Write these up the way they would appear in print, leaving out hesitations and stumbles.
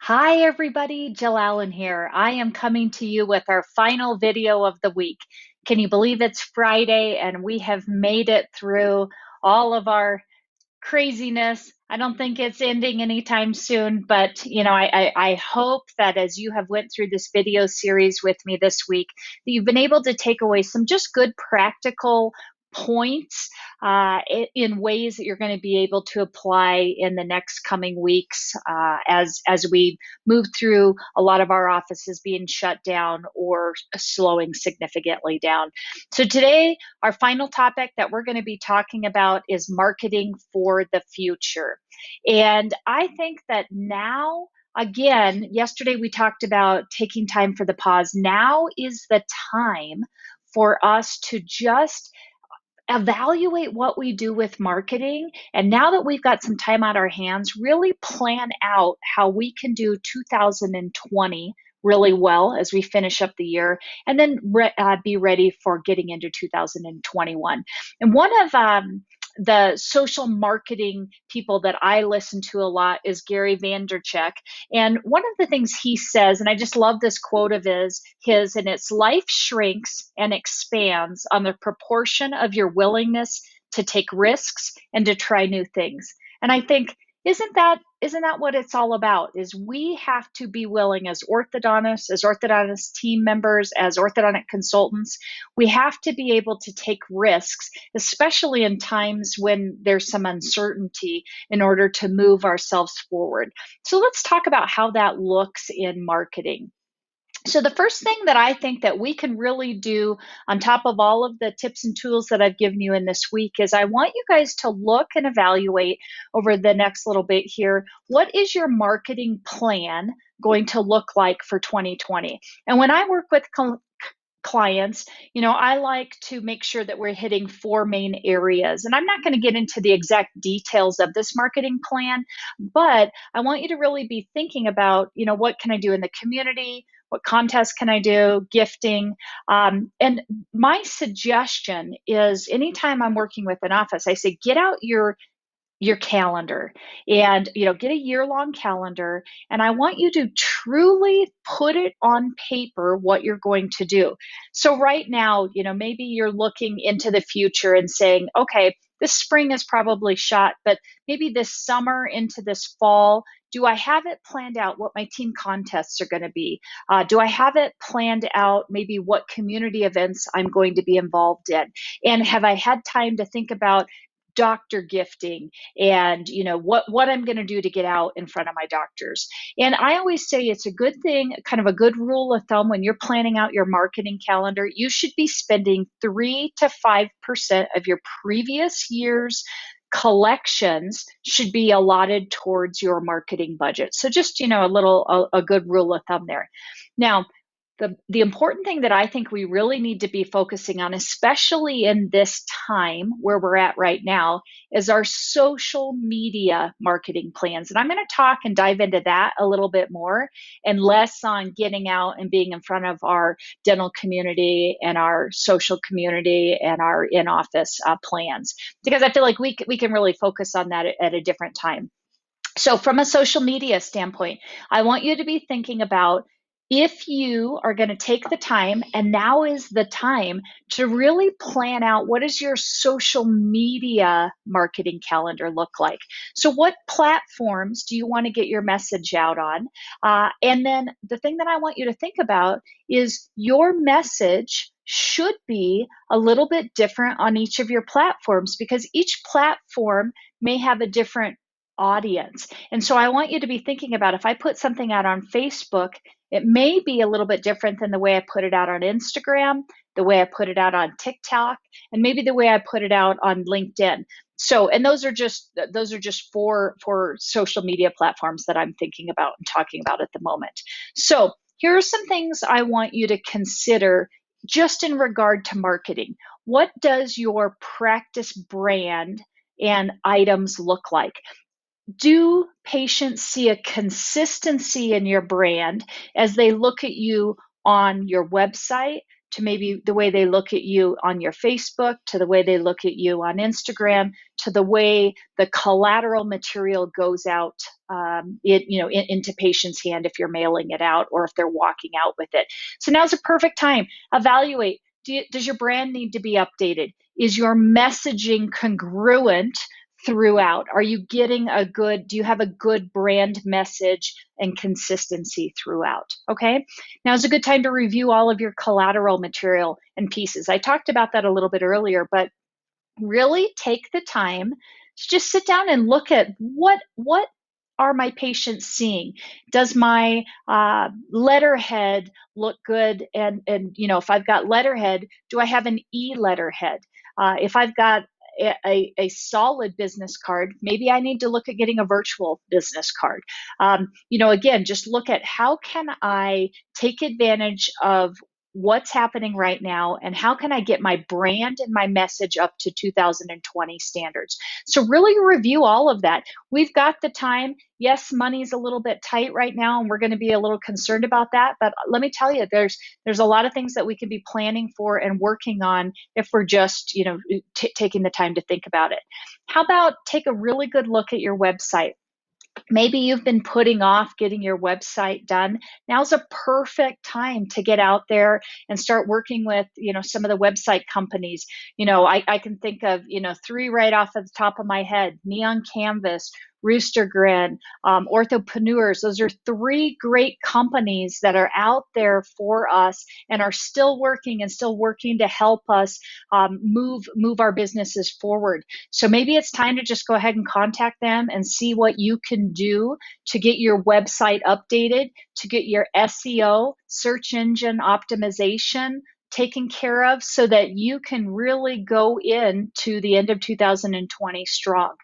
Hi, everybody. Jill Allen here. I am coming to you with our final video of the week. Can you believe it's Friday and we have made it through all of our craziness? I don't think it's ending anytime soon, but I hope that as you have went through this video series with me this week, that you've been able to take away some just good practical points in ways that you're going to be able to apply in the next coming weeks as we move through a lot of our offices being shut down or slowing significantly down. So today, our final topic that we're going to be talking about is marketing for the future. And I think that now, again, yesterday we talked about taking time for the pause. Now is the time for us to just evaluate what we do with marketing. And now that we've got some time on our hands, really plan out how we can do 2020 really well as we finish up the year, and then be ready for getting into 2021. And one of the social marketing people that I listen to a lot is Gary Vanderchuk. And one of the things he says, and I just love this quote of his, and it's life shrinks and expands on the proportion of your willingness to take risks and to try new things. And I think, isn't that what it's all about? Is we have to be willing as orthodontists, as orthodontist team members, as orthodontic consultants, we have to be able to take risks, especially in times when there's some uncertainty, in order to move ourselves forward. So let's talk about how that looks in marketing. So the first thing that I think that we can really do on top of all of the tips and tools that I've given you in this week is I want you guys to look and evaluate over the next little bit here, what is your marketing plan going to look like for 2020? And when I work with clients, I like to make sure that we're hitting four main areas. And I'm not going to get into the exact details of this marketing plan, but I want you to really be thinking about, what can I do in the community? What contests can I do? Gifting. And my suggestion is anytime I'm working with an office, I say, get out your calendar and get a year-long calendar, and I want you to truly put it on paper what you're going to do. So right now, maybe you're looking into the future and saying, okay, this spring is probably shot, but maybe this summer into this fall, do I have it planned out what my team contests are going to be? Do I have it planned out maybe what community events I'm going to be involved in? And have I had time to think about doctor gifting and what I'm going to do to get out in front of my doctors? And I always say it's a good thing, kind of a good rule of thumb, when you're planning out your marketing calendar, you should be spending 3 to 5% of your previous year's collections should be allotted towards your marketing budget. So just a good rule of thumb there. Now, the important thing that I think we really need to be focusing on, especially in this time where we're at right now, is our social media marketing plans. And I'm going to talk and dive into that a little bit more and less on getting out and being in front of our dental community and our social community and our in-office plans, because I feel like we can really focus on that at a different time. So from a social media standpoint, I want you to be thinking about, if you are going to take the time, and now is the time to really plan out, what does your social media marketing calendar look like? So what platforms do you want to get your message out on? And then the thing that I want you to think about is your message should be a little bit different on each of your platforms, because each platform may have a different audience. And so I want you to be thinking about, if I put something out on Facebook, it may be a little bit different than the way I put it out on Instagram, the way I put it out on TikTok, and maybe the way I put it out on LinkedIn. So, and those are just four social media platforms that I'm thinking about and talking about at the moment. So here are some things I want you to consider just in regard to marketing. What does your practice brand and items look like? Do patients see a consistency in your brand as they look at you on your website? to maybe the way they look at you on your Facebook, to the way they look at you on Instagram, to the way the collateral material goes out into patients' hand if you're mailing it out or if they're walking out with it. So now's a perfect time. Evaluate. Does your brand need to be updated? Is your messaging congruent throughout? Are you getting do you have a good brand message and consistency throughout? Okay. Now is a good time to review all of your collateral material and pieces. I talked about that a little bit earlier, but really take the time to just sit down and look at what are my patients seeing? Does my letterhead look good? And if I've got letterhead, do I have an E letterhead? If I've got a solid business card, maybe I need to look at getting a virtual business card. Again, just look at how can I take advantage of what's happening right now and how can I get my brand and my message up to 2020 standards. So really review all of that. We've got the time. Yes, money's a little bit tight right now and we're going to be a little concerned about that, but let me tell you, there's a lot of things that we can be planning for and working on if we're just taking the time to think about it. How about take a really good look at your website? Maybe you've been putting off getting your website done. Now's a perfect time to get out there and start working with, some of the website companies. I can think of, 3 right off of the top of my head: Neon Canvas, Rooster Grin, Orthopreneurs. Those are 3 great companies that are out there for us and are still working to help us move our businesses forward. So maybe it's time to just go ahead and contact them and see what you can do to get your website updated, to get your SEO, search engine optimization, taken care of so that you can really go into the end of 2020 strong.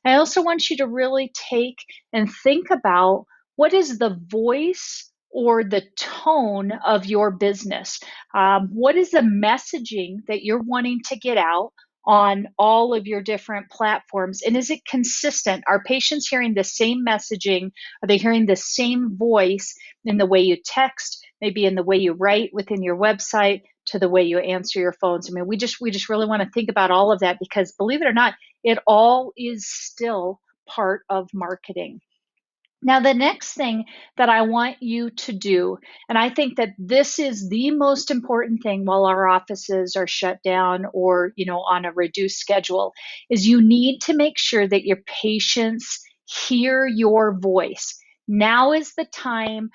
I also want you to really take and think about what is the voice or the tone of your business. What is the messaging that you're wanting to get out on all of your different platforms? And is it consistent? Are patients hearing the same messaging? Are they hearing the same voice in the way you text, maybe in the way you write within your website, to the way you answer your phones? I mean, we just really want to think about all of that because, believe it or not, it all is still part of marketing. Now, the next thing that I want you to do, and I think that this is the most important thing while our offices are shut down or, on a reduced schedule, is you need to make sure that your patients hear your voice. Now is the time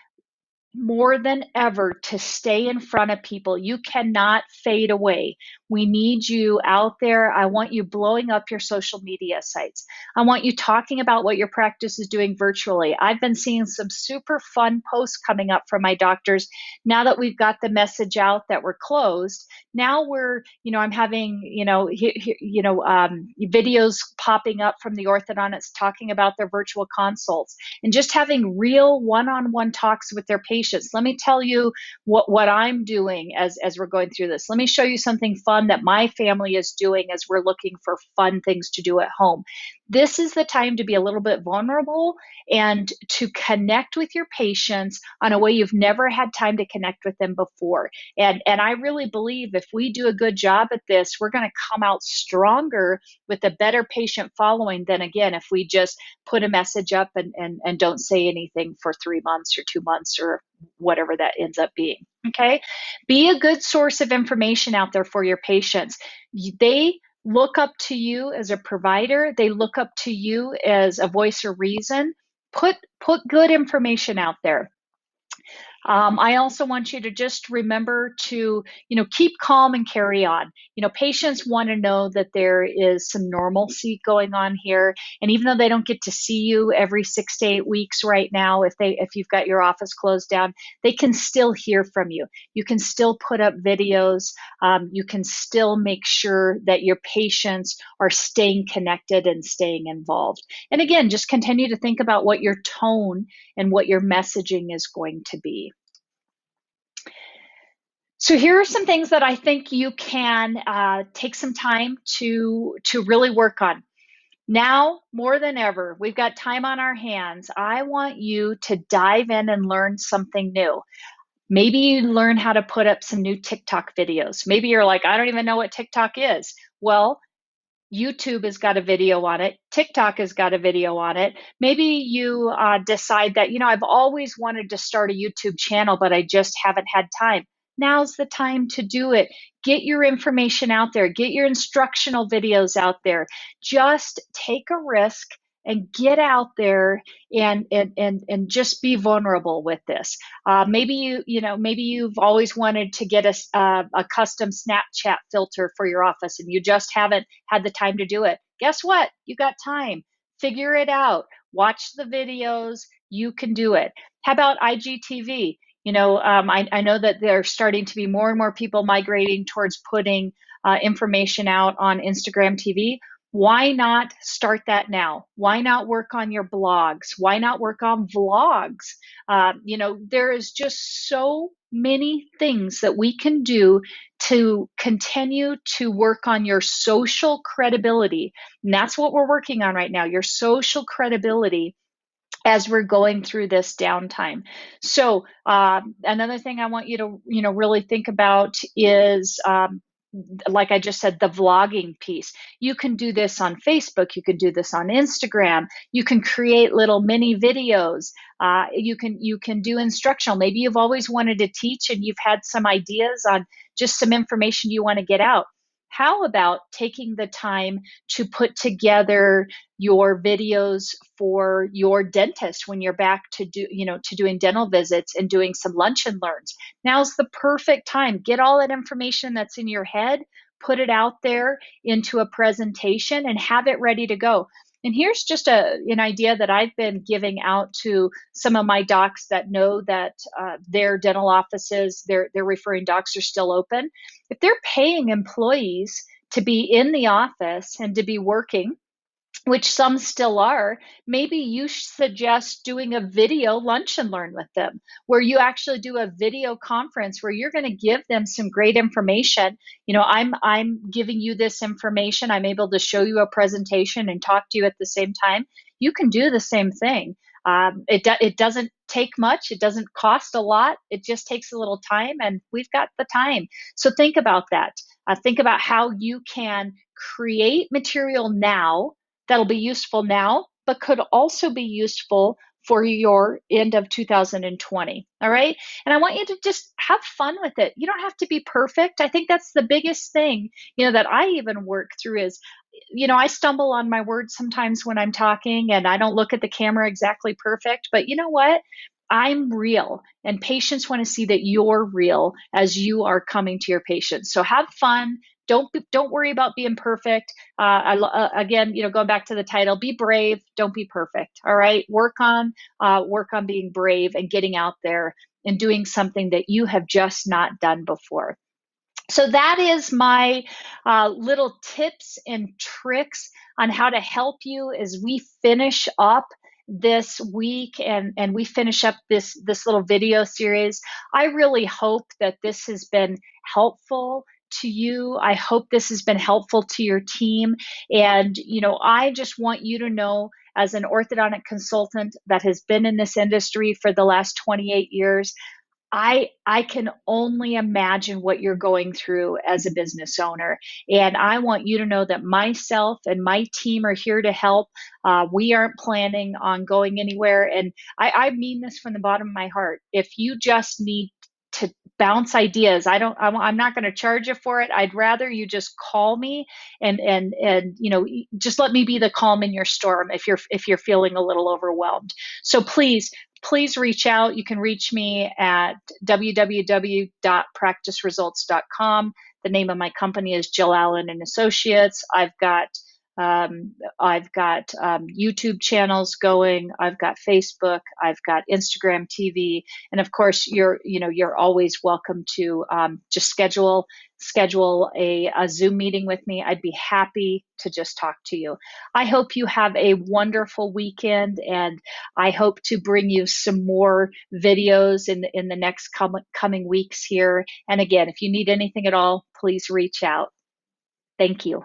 more than ever to stay in front of people. You cannot fade away. We need you out there. I want you blowing up your social media sites. I want you talking about what your practice is doing virtually. I've been seeing some super fun posts coming up from my doctors now that we've got the message out that we're closed. Now I'm having, videos popping up from the orthodontists talking about their virtual consults and just having real one-on-one talks with their patients. Let me tell you what I'm doing as we're going through this. Let me show you something fun that my family is doing as we're looking for fun things to do at home. This is the time to be a little bit vulnerable and to connect with your patients on a way you've never had time to connect with them before. And I really believe if we do a good job at this, we're going to come out stronger with a better patient following than, again, if we just put a message up and don't say anything for 3 months or 2 months or whatever that ends up being. Okay? Be a good source of information out there for your patients. They look up to you as a provider. They look up to you as a voice of reason. Put good information out there. I also want you to just remember to, keep calm and carry on. Patients want to know that there is some normalcy going on here. And even though they don't get to see you every 6 to 8 weeks right now, if you've got your office closed down, they can still hear from you. You can still put up videos. You can still make sure that your patients are staying connected and staying involved. And again, just continue to think about what your tone and what your messaging is going to be. So here are some things that I think you can take some time to really work on. Now, more than ever, we've got time on our hands. I want you to dive in and learn something new. Maybe you learn how to put up some new TikTok videos. Maybe you're like, I don't even know what TikTok is. Well, YouTube has got a video on it. TikTok has got a video on it. Maybe you decide that, I've always wanted to start a YouTube channel, but I just haven't had time. Now's the time to do it. Get your information out there. Get your instructional videos out there. Just take a risk and get out there and just be vulnerable with this. Maybe maybe you've always wanted to get a custom Snapchat filter for your office and you just haven't had the time to do it. Guess what? You got time. Figure it out. Watch the videos. You can do it. How about IGTV? I know that there's starting to be more and more people migrating towards putting information out on Instagram TV. Why not start that now? Why not work on your blogs? Why not work on vlogs? There is just so many things that we can do to continue to work on your social credibility. And that's what we're working on right now, your social credibility as we're going through this downtime. So another thing I want you to really think about is like I just said, the vlogging piece. You can do this on Facebook. You can do this on Instagram. You can create little mini videos. You can do instructional. Maybe you've always wanted to teach and you've had some ideas on just some information you want to get out. How about taking the time to put together your videos for your dentist when you're back to doing dental visits and doing some lunch and learns? Now's the perfect time. Get all that information that's in your head, put it out there into a presentation and have it ready to go. And here's just an idea that I've been giving out to some of my docs that know that their dental offices, their referring docs are still open. If they're paying employees to be in the office and to be working, which some still are, maybe you suggest doing a video lunch and learn with them, where you actually do a video conference where you're going to give them some great information. I'm giving you this information. I'm able to show you a presentation and talk to you at the same time. You can do the same thing. It doesn't take much. It doesn't cost a lot. It just takes a little time, and we've got the time. So think about that. Think about how you can create material now that'll be useful now, but could also be useful for your end of 2020. All right. And I want you to just have fun with it. You don't have to be perfect. I think that's the biggest thing, that I even work through is, I stumble on my words sometimes when I'm talking and I don't look at the camera exactly perfect, but you know what? I'm real, and patients want to see that you're real as you are coming to your patients. So have fun. Don't worry about being perfect. Again, going back to the title, be brave. Don't be perfect. All right. Work on being brave and getting out there and doing something that you have just not done before. So that is my little tips and tricks on how to help you as we finish up this week and we finish up this little video series. I really hope that this has been helpful to you. I hope this has been helpful to your team. And, I just want you to know, as an orthodontic consultant that has been in this industry for the last 28 years, I can only imagine what you're going through as a business owner. And I want you to know that myself and my team are here to help. We aren't planning on going anywhere. And I mean this from the bottom of my heart. If you just need to bounce ideas, I'm not going to charge you for it. I'd rather you just call me and just let me be the calm in your storm if you're feeling a little overwhelmed. So please reach out. You can reach me at www.practiceresults.com. The name of my company is Jill Allen and Associates. I've got YouTube channels going. I've got Facebook. I've got Instagram TV, and of course, you're always welcome to just schedule a Zoom meeting with me. I'd be happy to just talk to you. I hope you have a wonderful weekend, and I hope to bring you some more videos in the next coming weeks here. And again, if you need anything at all, please reach out. Thank you.